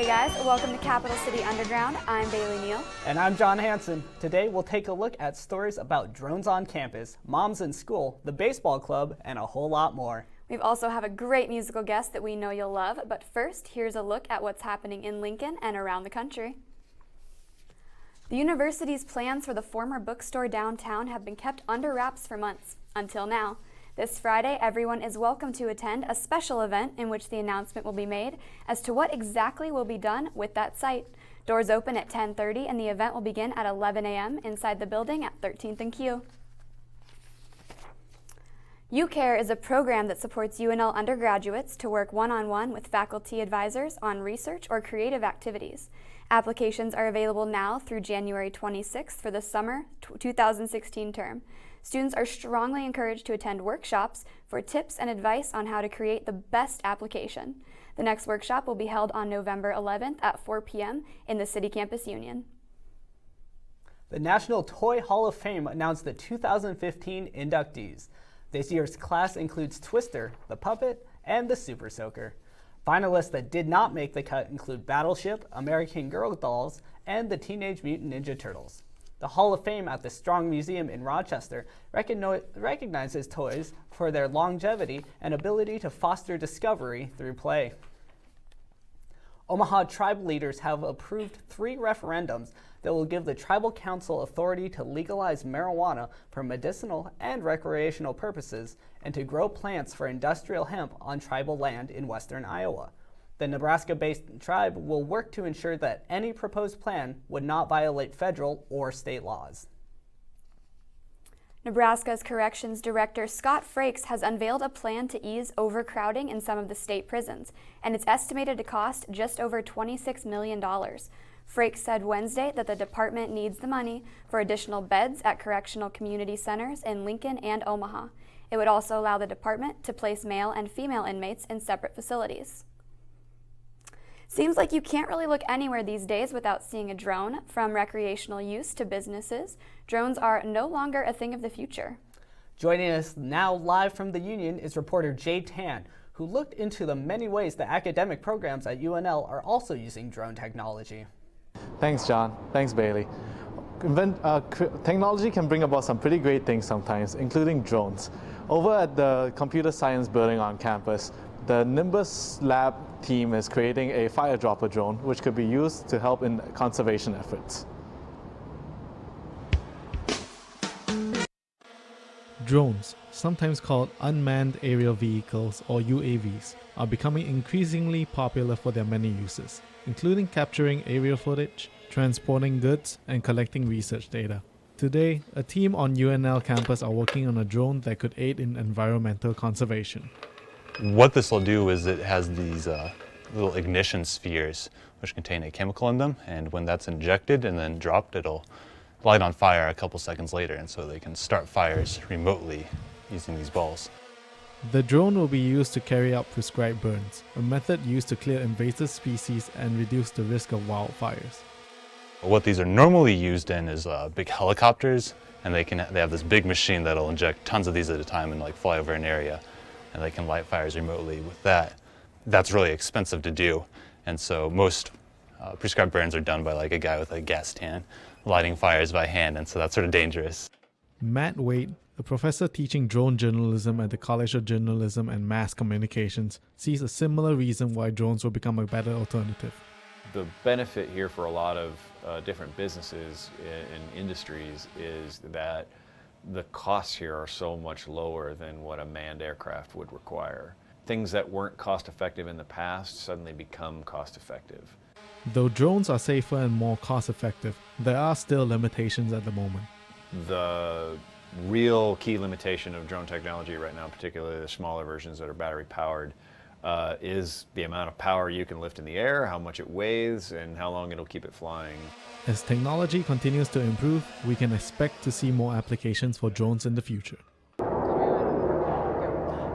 Hey guys, welcome to Capital City Underground. I'm Bailey Neal. And I'm John Hansen. Today we'll take a look at stories about drones on campus, moms in school, the baseball club, and a whole lot more. We also have a great musical guest that we know you'll love, but first, here's a look at what's happening in Lincoln and around the country. The university's plans for the former bookstore downtown have been kept under wraps for months, until now. This Friday, everyone is welcome to attend a special event in which the announcement will be made as to what exactly will be done with that site. Doors open at 10:30 and the event will begin at 11 a.m. inside the building at 13th and Q. UCare is a program that supports UNL undergraduates to work one-on-one with faculty advisors on research or creative activities. Applications are available now through January 26th for the summer 2016 term. Students are strongly encouraged to attend workshops for tips and advice on how to create the best application. The next workshop will be held on November 11th at 4 p.m. in the City Campus Union. The National Toy Hall of Fame announced the 2015 inductees. This year's class includes Twister, the Puppet, and the Super Soaker. Finalists that did not make the cut include Battleship, American Girl dolls, and the Teenage Mutant Ninja Turtles. The Hall of Fame at the Strong Museum in Rochester recognizes toys for their longevity and ability to foster discovery through play. Omaha tribe leaders have approved 3 referendums that will give the Tribal Council authority to legalize marijuana for medicinal and recreational purposes and to grow plants for industrial hemp on tribal land in western Iowa. The Nebraska-based tribe will work to ensure that any proposed plan would not violate federal or state laws. Nebraska's Corrections Director Scott Frakes has unveiled a plan to ease overcrowding in some of the state prisons, and it's estimated to cost just over $26 million. Frakes said Wednesday that the department needs the money for additional beds at correctional community centers in Lincoln and Omaha. It would also allow the department to place male and female inmates in separate facilities. Seems like you can't really look anywhere these days without seeing a drone. From recreational use to businesses, drones are no longer a thing of the future. Joining us now live from the Union is reporter Jay Tan, who looked into the many ways that academic programs at UNL are also using drone technology. Thanks, John. Thanks, Bailey. Technology can bring about some pretty great things sometimes, including drones. Over at the computer science building on campus, the Nimbus Lab team is creating a fire dropper drone, which could be used to help in conservation efforts. Drones, sometimes called unmanned aerial vehicles or UAVs, are becoming increasingly popular for their many uses, including capturing aerial footage, transporting goods, and collecting research data. Today, a team on UNL campus are working on a drone that could aid in environmental conservation. What this will do is it has these little ignition spheres which contain a chemical in them, and when that's injected and then dropped, it'll light on fire a couple seconds later, and so they can start fires remotely using these balls. The drone will be used to carry out prescribed burns, a method used to clear invasive species and reduce the risk of wildfires. What these are normally used in is big helicopters, and they have this big machine that'll inject tons of these at a time and fly over an area, and they can light fires remotely with that. That's really expensive to do, and so most prescribed burns are done by a guy with a gas tan lighting fires by hand, and so that's sort of dangerous. Matt Wade, a professor teaching drone journalism at the College of Journalism and Mass Communications, sees a similar reason why drones will become a better alternative. The benefit here for a lot of different businesses and industries is that the costs here are so much lower than what a manned aircraft would require. Things that weren't cost effective in the past suddenly become cost effective. Though drones are safer and more cost effective, there are still limitations at the moment. The real key limitation of drone technology right now, particularly the smaller versions that are battery powered, is the amount of power you can lift in the air, how much it weighs, and how long it'll keep it flying. As technology continues to improve, we can expect to see more applications for drones in the future.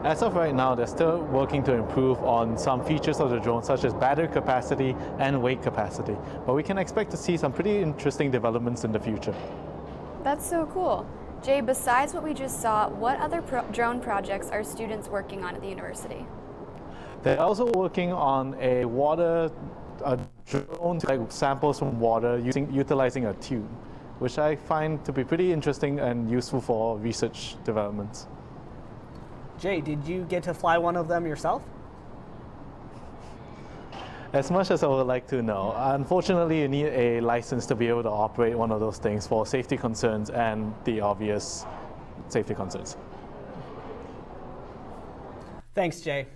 As of right now, they're still working to improve on some features of the drone, such as battery capacity and weight capacity. But we can expect to see some pretty interesting developments in the future. That's so cool. Jay, besides what we just saw, what other drone projects are students working on at the university? They're also working on a water a drone to like samples from water utilizing a tube, which I find to be pretty interesting and useful for research developments. Jay, did you get to fly one of them yourself? As much as I would like to know, unfortunately you need a license to be able to operate one of those things for safety concerns and the obvious safety concerns. Thanks, Jay.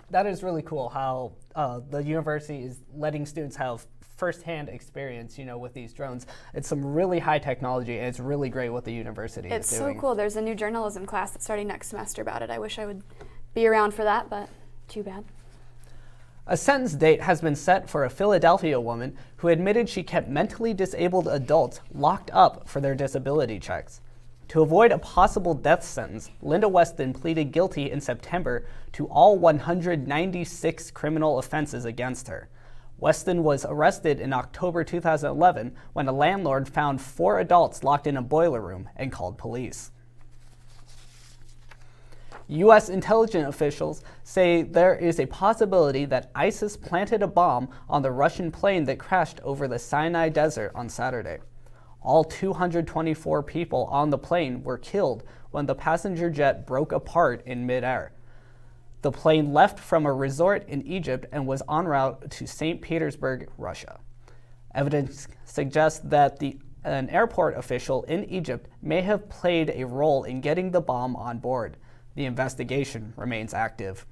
That is really cool how the university is letting students have firsthand experience, with these drones. It's some really high technology, and it's really great what the university is doing. It's so cool. There's a new journalism class that's starting next semester about it. I wish I would be around for that, but too bad. A sentence date has been set for a Philadelphia woman who admitted she kept mentally disabled adults locked up for their disability checks. To avoid a possible death sentence, Linda Weston pleaded guilty in September to all 196 criminal offenses against her. Weston was arrested in October 2011 when a landlord found 4 adults locked in a boiler room and called police. U.S. intelligence officials say there is a possibility that ISIS planted a bomb on the Russian plane that crashed over the Sinai Desert on Saturday. All 224 people on the plane were killed when the passenger jet broke apart in midair. The plane left from a resort in Egypt and was en route to St. Petersburg, Russia. Evidence suggests that an airport official in Egypt may have played a role in getting the bomb on board. The investigation remains active.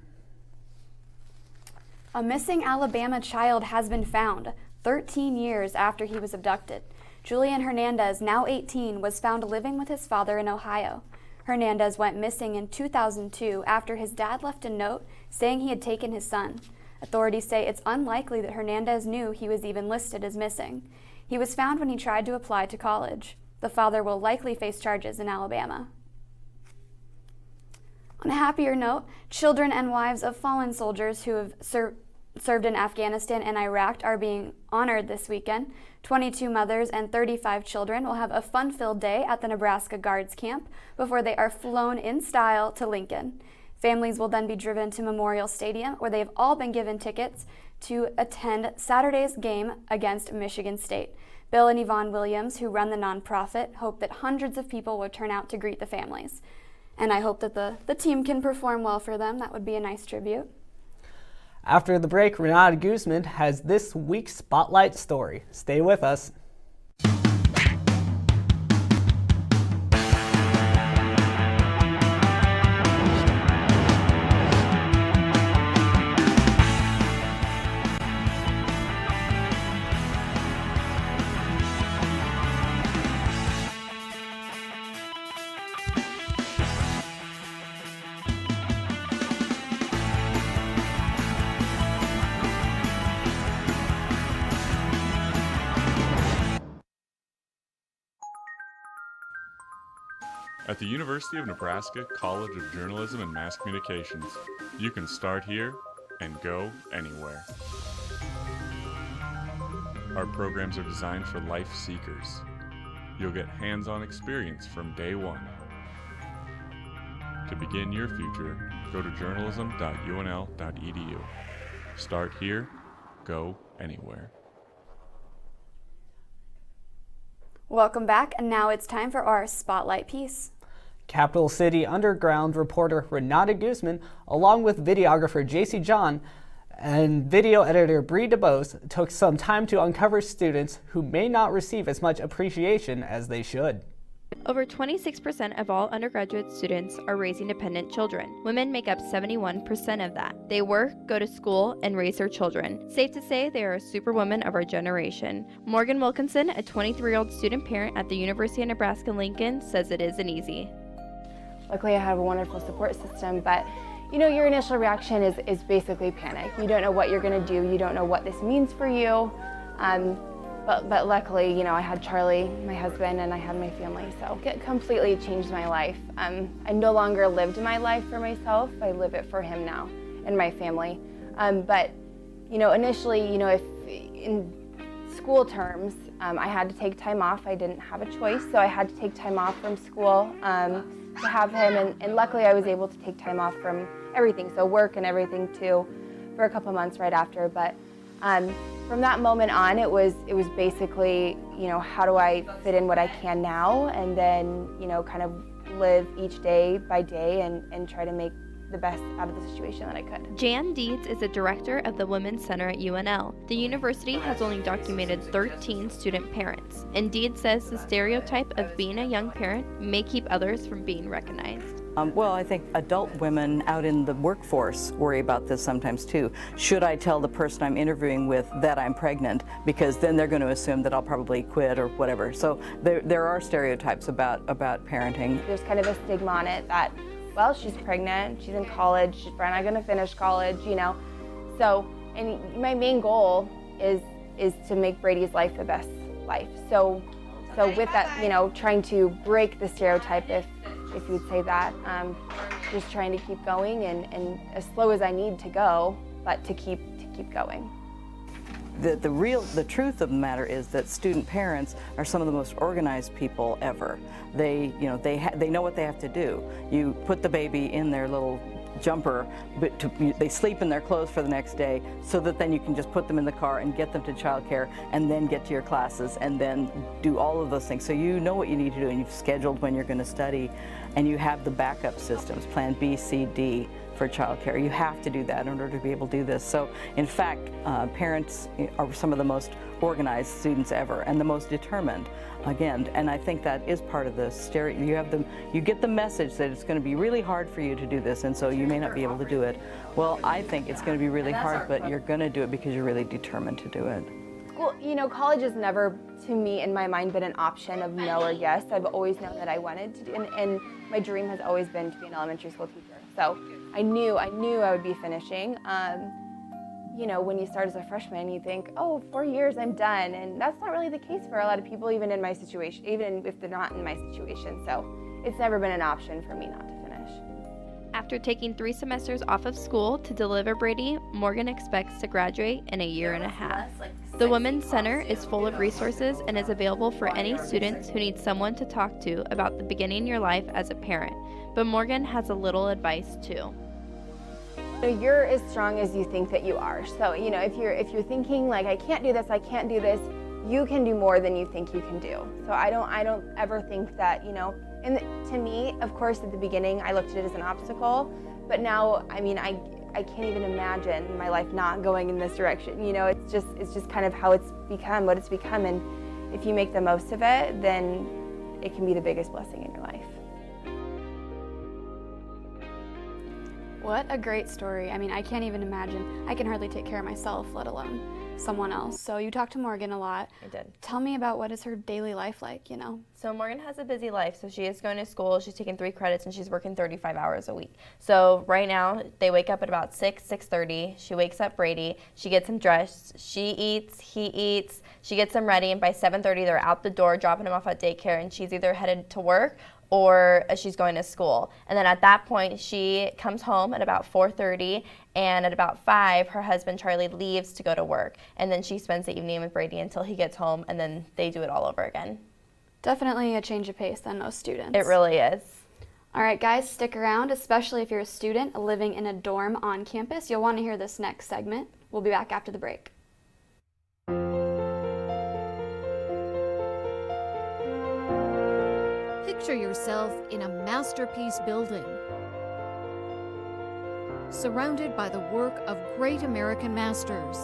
A missing Alabama child has been found 13 years after he was abducted. Julian Hernandez, now 18, was found living with his father in Ohio. Hernandez went missing in 2002 after his dad left a note saying he had taken his son. Authorities say it's unlikely that Hernandez knew he was even listed as missing. He was found when he tried to apply to college. The father will likely face charges in Alabama. On a happier note, children and wives of fallen soldiers who have served in Afghanistan and Iraq are being honored this weekend. 22 mothers and 35 children will have a fun-filled day at the Nebraska Guards Camp before they are flown in style to Lincoln. Families will then be driven to Memorial Stadium, where they've all been given tickets to attend Saturday's game against Michigan State. Bill and Yvonne Williams, who run the nonprofit, hope that hundreds of people will turn out to greet the families. And I hope that the team can perform well for them. That would be a nice tribute. After the break, Renata Guzman has this week's Spotlight story. Stay with us. At the University of Nebraska College of Journalism and Mass Communications, you can start here and go anywhere. Our programs are designed for life seekers. You'll get hands-on experience from day one. To begin your future, go to journalism.unl.edu. Start here, go anywhere. Welcome back, and now it's time for our Spotlight piece. Capital City Underground reporter Renata Guzman, along with videographer JC John and video editor Bree DeBose, took some time to uncover students who may not receive as much appreciation as they should. Over 26% of all undergraduate students are raising dependent children. Women make up 71% of that. They work, go to school, and raise their children. Safe to say they are a superwoman of our generation. Morgan Wilkinson, a 23-year-old student parent at the University of Nebraska-Lincoln, says it isn't easy. Luckily, I have a wonderful support system, but your initial reaction is basically panic. You don't know what you're going to do. You don't know what this means for you. But luckily, I had Charlie, my husband, and I had my family, so it completely changed my life. I no longer lived my life for myself. I live it for him now and my family. But initially, if in school terms, I had to take time off. I didn't have a choice, so I had to take time off from school to have him, and luckily I was able to take time off from everything, so work and everything too, for a couple months right after. But From that moment on, it was basically, how do I fit in what I can now, and then, kind of live each day by day and try to make the best out of the situation that I could. Jan Deeds is the director of the Women's Center at UNL. The university has only documented 13 student parents, and Deeds says the stereotype of being a young parent may keep others from being recognized. Well, I think adult women out in the workforce worry about this sometimes too. Should I tell the person I'm interviewing with that I'm pregnant? Because then they're going to assume that I'll probably quit or whatever. So there are stereotypes about parenting. There's kind of a stigma on it that, well, she's pregnant, she's in college, she's probably not going to finish college, So, and my main goal is to make Brady's life the best life. So with that, trying to break the stereotype, if you'd say that, just trying to keep going and as slow as I need to go, but to keep going. The truth of the matter is that student parents are some of the most organized people ever. They know what they have to do. You put the baby in their little jumper, but they sleep in their clothes for the next day, so that then you can just put them in the car and get them to childcare, and then get to your classes, and then do all of those things. So you know what you need to do, and you've scheduled when you're going to study, and you have the backup systems, plan B, C, D for childcare. You have to do that in order to be able to do this. So in fact, parents are some of the most organized students ever, and the most determined. Again, and I think that is part of the you get the message that it's going to be really hard for you to do this, and so you may not be able to do it. Well, I think it's going to be really hard, but you're going to do it because you're really determined to do it. Well, college has never, to me, in my mind, been an option of no or yes. I've always known that I wanted to do, and my dream has always been to be an elementary school teacher. So I knew I would be finishing. When you start as a freshman, you think, oh, 4 years, I'm done. And that's not really the case for a lot of people, even in my situation, even if they're not in my situation. So it's never been an option for me not to finish. After taking 3 semesters off of school to deliver Brady, Morgan expects to graduate in a year and a half. The Women's Center is full of resources and is available for any students who need someone to talk to about the beginning of your life as a parent. But Morgan has a little advice too. You're as strong as you think that you are. So, if you're thinking like, I can't do this, you can do more than you think you can do. So I don't ever think that, and to me, of course, at the beginning, I looked at it as an obstacle, but now, I can't even imagine my life not going in this direction. It's just kind of how it's become, what it's become, and if you make the most of it, then it can be the biggest blessing in your life. What a great story. I can't even imagine. I can hardly take care of myself, let alone someone else. So you talked to Morgan a lot. I did. Tell me about what is her daily life like, So Morgan has a busy life. So she is going to school, she's taking 3 credits, and she's working 35 hours a week. So right now, they wake up at about 6:30. She wakes up Brady. She gets him dressed. She eats, he eats. She gets him ready, and by 7:30, they're out the door, dropping him off at daycare, and she's either headed to work or she's going to school. And then at that point, she comes home at about 4:30, and at about 5, her husband Charlie leaves to go to work. And then she spends the evening with Brady until he gets home, and then they do it all over again. Definitely a change of pace than most students. It really is. All right, guys, stick around, especially if you're a student living in a dorm on campus. You'll want to hear this next segment. We'll be back after the break. Picture yourself in a masterpiece building, surrounded by the work of great American masters.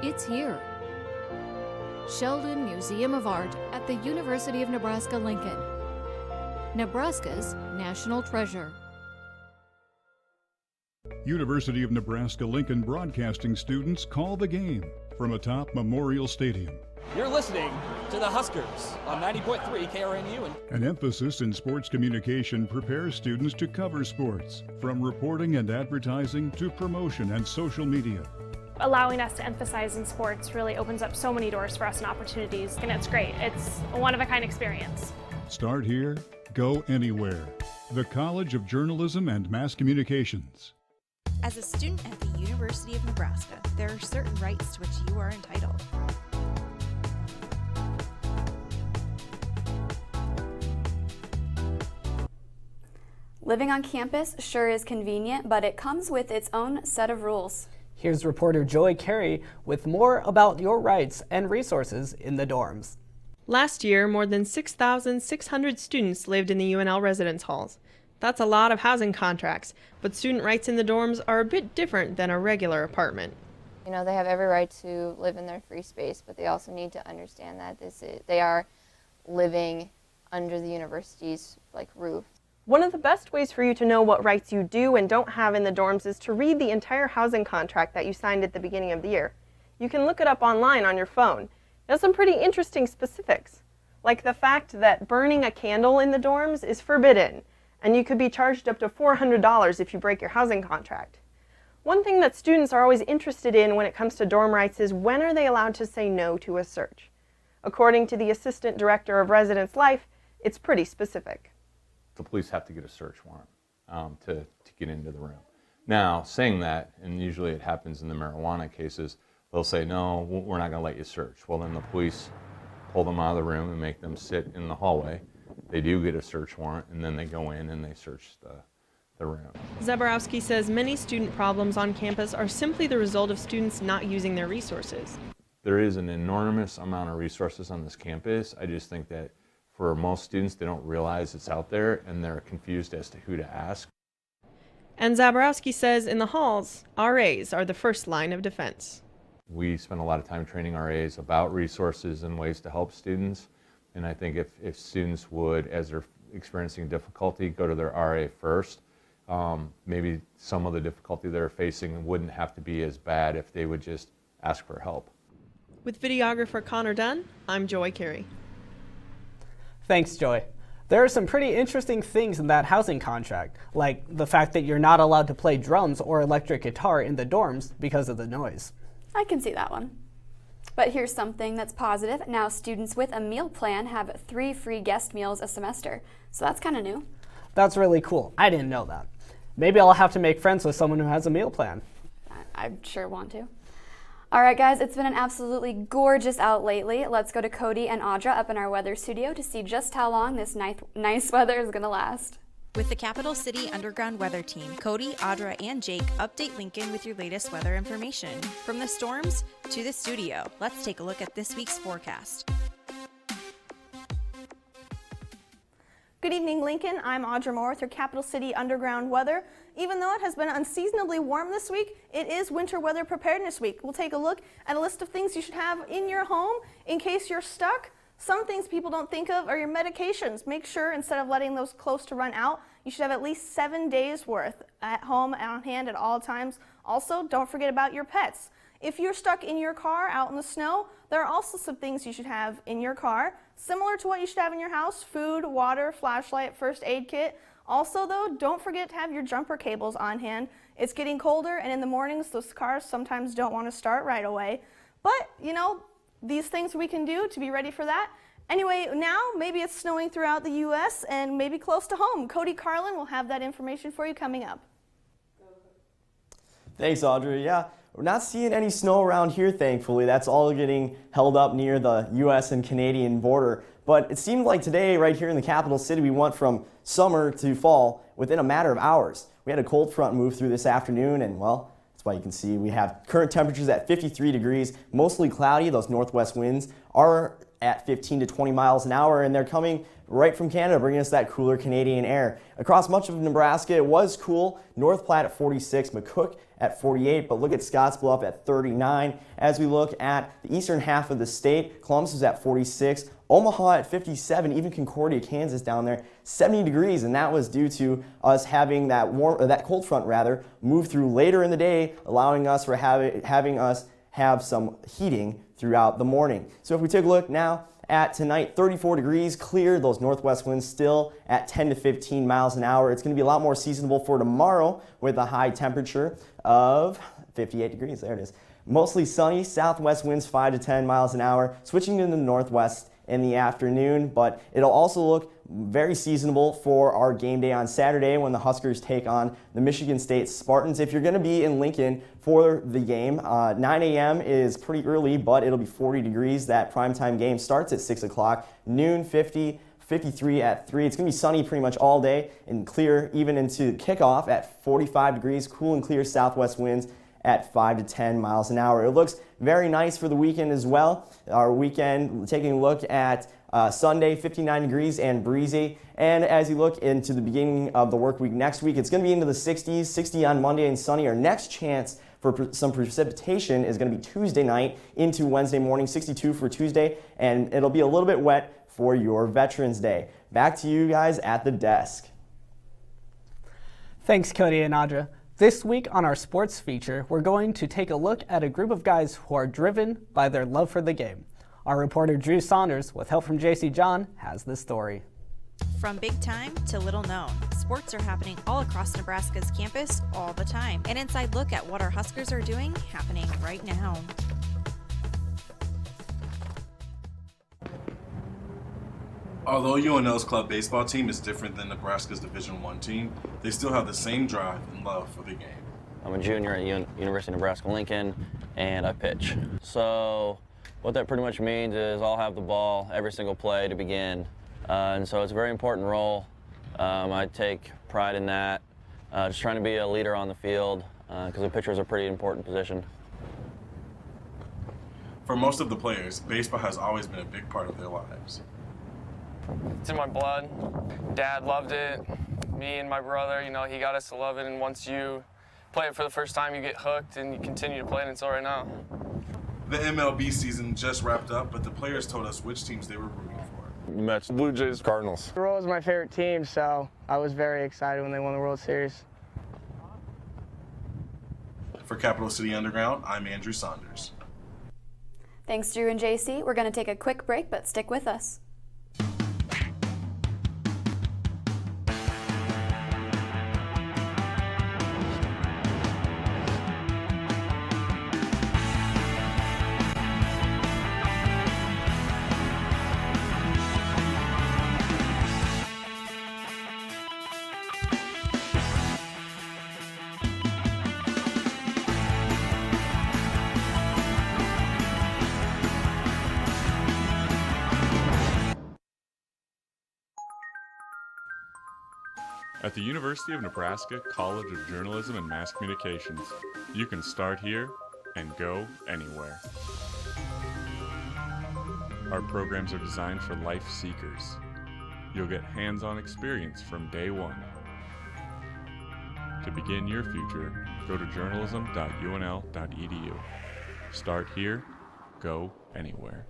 It's here. Sheldon Museum of Art at the University of Nebraska-Lincoln, Nebraska's national treasure. University of Nebraska-Lincoln broadcasting students call the game from atop Memorial Stadium. You're listening to the Huskers on 90.3 KRNU. An emphasis in sports communication prepares students to cover sports, from reporting and advertising to promotion and social media. Allowing us to emphasize in sports really opens up so many doors for us and opportunities, and it's great. It's a one-of-a-kind experience. Start here, go anywhere. The College of Journalism and Mass Communications. As a student at the University of Nebraska, there are certain rights to which you are entitled. Living on campus sure is convenient, but it comes with its own set of rules. Here's reporter Joy Carey with more about your rights and resources in the dorms. Last year, more than 6,600 students lived in the UNL residence halls. That's a lot of housing contracts, but student rights in the dorms are a bit different than a regular apartment. You know, they have every right to live in their free space, but they also need to understand that they are living under the university's roof. One of the best ways for you to know what rights you do and don't have in the dorms is to read the entire housing contract that you signed at the beginning of the year. You can look it up online on your phone. It has some pretty interesting specifics, like the fact that burning a candle in the dorms is forbidden, and you could be charged up to $400 if you break your housing contract. One thing that students are always interested in when it comes to dorm rights is when are they allowed to say no to a search? According to the Assistant Director of Residence Life, it's pretty specific. The police have to get a search warrant to get into the room. Now, saying that, and usually it happens in the marijuana cases, they'll say, no, we're not going to let you search. Well, then the police pull them out of the room and make them sit in the hallway. They do get a search warrant, and then they go in and they search the room. Zaborowski says many student problems on campus are simply the result of students not using their resources. There is an enormous amount of resources on this campus. I just think that for most students, they don't realize it's out there, and they're confused as to who to ask. And Zaborowski says in the halls, RAs are the first line of defense. We spend a lot of time training RAs about resources and ways to help students. And I think if students would, as they're experiencing difficulty, go to their RA first, maybe some of the difficulty they're facing wouldn't have to be as bad if they would just ask for help. With videographer Connor Dunn, I'm Joy Carey. Thanks, Joy. There are some pretty interesting things in that housing contract, like the fact that you're not allowed to play drums or electric guitar in the dorms because of the noise. I can see that one. But here's something that's positive. Now students with a meal plan have 3 free guest meals a semester. So that's kind of new. That's really cool. I didn't know that. Maybe I'll have to make friends with someone who has a meal plan. I sure want to. All right, guys, it's been an absolutely gorgeous out lately. Let's go to Cody and Audra up in our weather studio to see just how long this nice weather is going to last. With the Capital City Underground Weather Team, Cody, Audra, and Jake update Lincoln with your latest weather information. From the storms to the studio, let's take a look at this week's forecast. Good evening, Lincoln. I'm Audra Moore with your Capital City Underground Weather. Even though it has been unseasonably warm this week, it is Winter Weather Preparedness Week. We'll take a look at a list of things you should have in your home in case you're stuck. Some things people don't think of are your medications. Make sure instead of letting those close to run out, you should have at least 7 days worth at home and on hand at all times. Also, don't forget about your pets. If you're stuck in your car out in the snow, there are also some things you should have in your car, similar to what you should have in your house: food, water, flashlight, first aid kit. Also though, don't forget to have your jumper cables on hand. It's getting colder, and in the mornings those cars sometimes don't want to start right away. But, you know, these things we can do to be ready for that. Anyway, now maybe it's snowing throughout the U.S. and maybe close to home. Cody Carlin will have that information for you coming up. Thanks, Audrey. Yeah, we're not seeing any snow around here, thankfully. That's all getting held up near the U.S. and Canadian border. But it seemed like today, right here in the capital city, we went from summer to fall within a matter of hours. We had a cold front move through this afternoon, and well, that's why you can see we have current temperatures at 53 degrees, mostly cloudy. Those northwest winds are at 15 to 20 miles an hour, and they're coming right from Canada, bringing us that cooler Canadian air. Across much of Nebraska, it was cool. North Platte at 46, McCook at 48, but look at Scottsbluff at 39. As we look at the eastern half of the state, Columbus is at 46, Omaha at 57, even Concordia, Kansas down there, 70 degrees, and that was due to us having that cold front move through later in the day, allowing us for having us have some heating throughout the morning. So if we take a look now at tonight, 34 degrees, clear, those northwest winds still at 10 to 15 miles an hour. It's going to be a lot more seasonable for tomorrow with a high temperature of 58 degrees. There it is. Mostly sunny, southwest winds 5 to 10 miles an hour, switching to the northwest in the afternoon, but it'll also look very seasonable for our game day on Saturday when the Huskers take on the Michigan State Spartans. If you're going to be in Lincoln for the game, 9 a.m. is pretty early, but it'll be 40 degrees. That primetime game starts at 6 o'clock, noon 50, 53 at 3. It's going to be sunny pretty much all day and clear even into kickoff at 45 degrees, cool and clear southwest winds at 5 to 10 miles an hour. It looks very nice for the weekend as well. Our weekend, taking a look at Sunday, 59 degrees and breezy. And as you look into the beginning of the work week next week, it's going to be into the 60s, 60 on Monday and sunny. Our next chance for some precipitation is going to be Tuesday night into Wednesday morning, 62 for Tuesday, and it'll be a little bit wet for your Veterans Day. Back to you guys at the desk. Thanks, Cody and Audra. This week on our sports feature, we're going to take a look at a group of guys who are driven by their love for the game. Our reporter Drew Saunders, with help from JC John, has the story. From big time to little known, sports are happening all across Nebraska's campus all the time. An inside look at what our Huskers are doing happening right now. Although UNL's club baseball team is different than Nebraska's Division I team, they still have the same drive and love for the game. I'm a junior at University of Nebraska-Lincoln, and I pitch. So what that pretty much means is I'll have the ball every single play to begin. And so it's a very important role. I take pride in that, just trying to be a leader on the field, because a pitcher is a pretty important position. For most of the players, baseball has always been a big part of their lives. It's in my blood. Dad loved it. Me and my brother, he got us to love it. And once you play it for the first time, you get hooked and you continue to play it until right now. The MLB season just wrapped up, but the players told us which teams they were rooting for. Mets, Blue Jays, Cardinals. The Royals is my favorite team, so I was very excited when they won the World Series. For Capital City Underground, I'm Andrew Saunders. Thanks, Drew and JC. We're going to take a quick break, but stick with us. At the University of Nebraska College of Journalism and Mass Communications, you can start here and go anywhere. Our programs are designed for life seekers. You'll get hands-on experience from day one. To begin your future, go to journalism.unl.edu. Start here, go anywhere.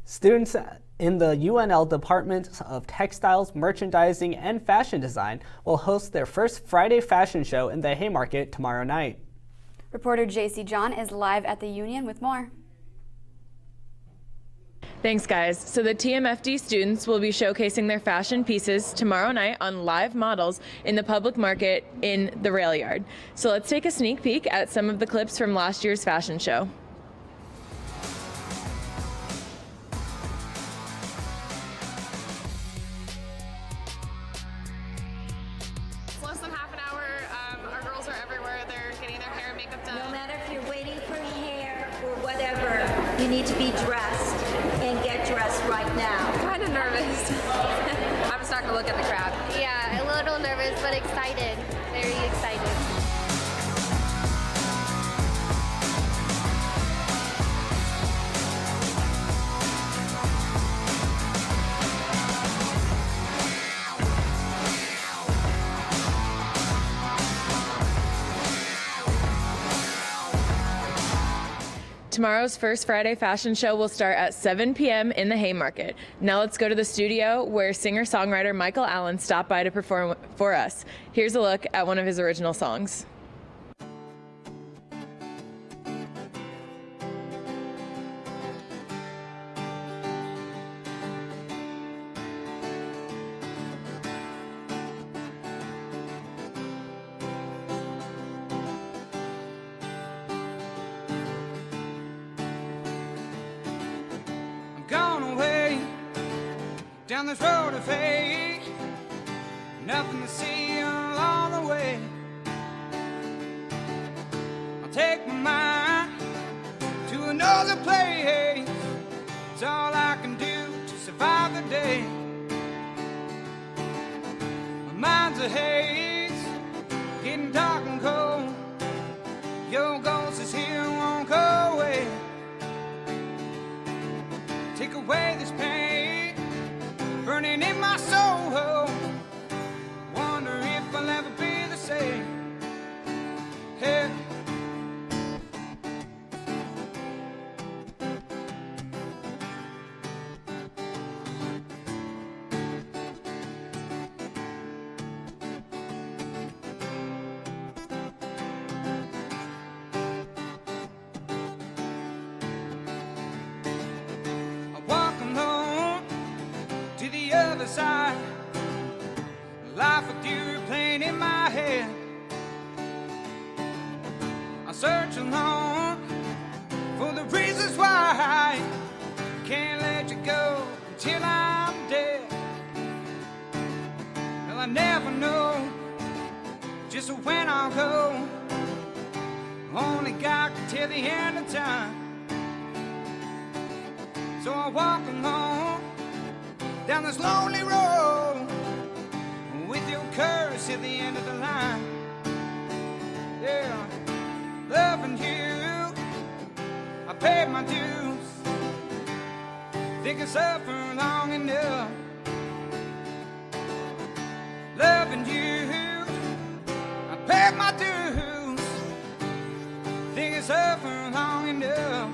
Students in the UNL Department of Textiles, Merchandising, and Fashion Design will host their first Friday fashion show in the Haymarket tomorrow night. Reporter JC John is live at the Union with more. Thanks, guys. So the TMFD students will be showcasing their fashion pieces tomorrow night on live models in the public market in the rail yard. So let's take a sneak peek at some of the clips from last year's fashion show. You need to be dressed and get dressed right now. Kind of nervous. I'm starting to look at the crowd. Yeah, a little nervous, but excited. Very excited. Tomorrow's first Friday fashion show will start at 7 p.m. in the Haymarket. Now let's go to the studio where singer-songwriter Michael Allen stopped by to perform for us. Here's a look at one of his original songs. Down this road of fate, nothing to see along the way. other side. Life with you playing in my head. I search alone for the reasons why I can't let you go until I'm dead. Well, I never know just when I'll go. Only got till the end of time. So I walk alone down this lonely road with your curse at the end of the line. Yeah, loving you, I paid my dues. Think I suffered long enough. Loving you, I paid my dues. Think I suffered long enough.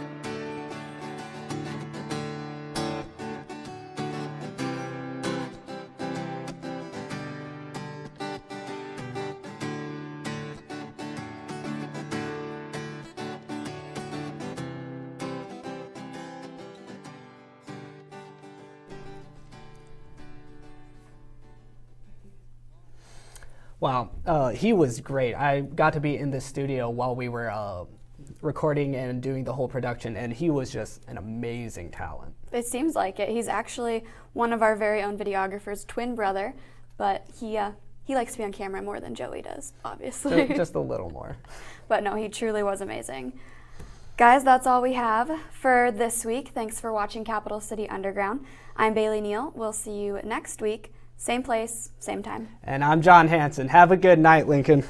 Wow, he was great. I got to be in the studio while we were recording and doing the whole production, and he was just an amazing talent. It seems like it. He's actually one of our very own videographers' twin brother, but he likes to be on camera more than Joey does, obviously. Just a little more. But no, he truly was amazing. Guys, that's all we have for this week. Thanks for watching Capital City Underground. I'm Bailey Neal. We'll see you next week. Same place, same time. And I'm John Hansen. Have a good night, Lincoln.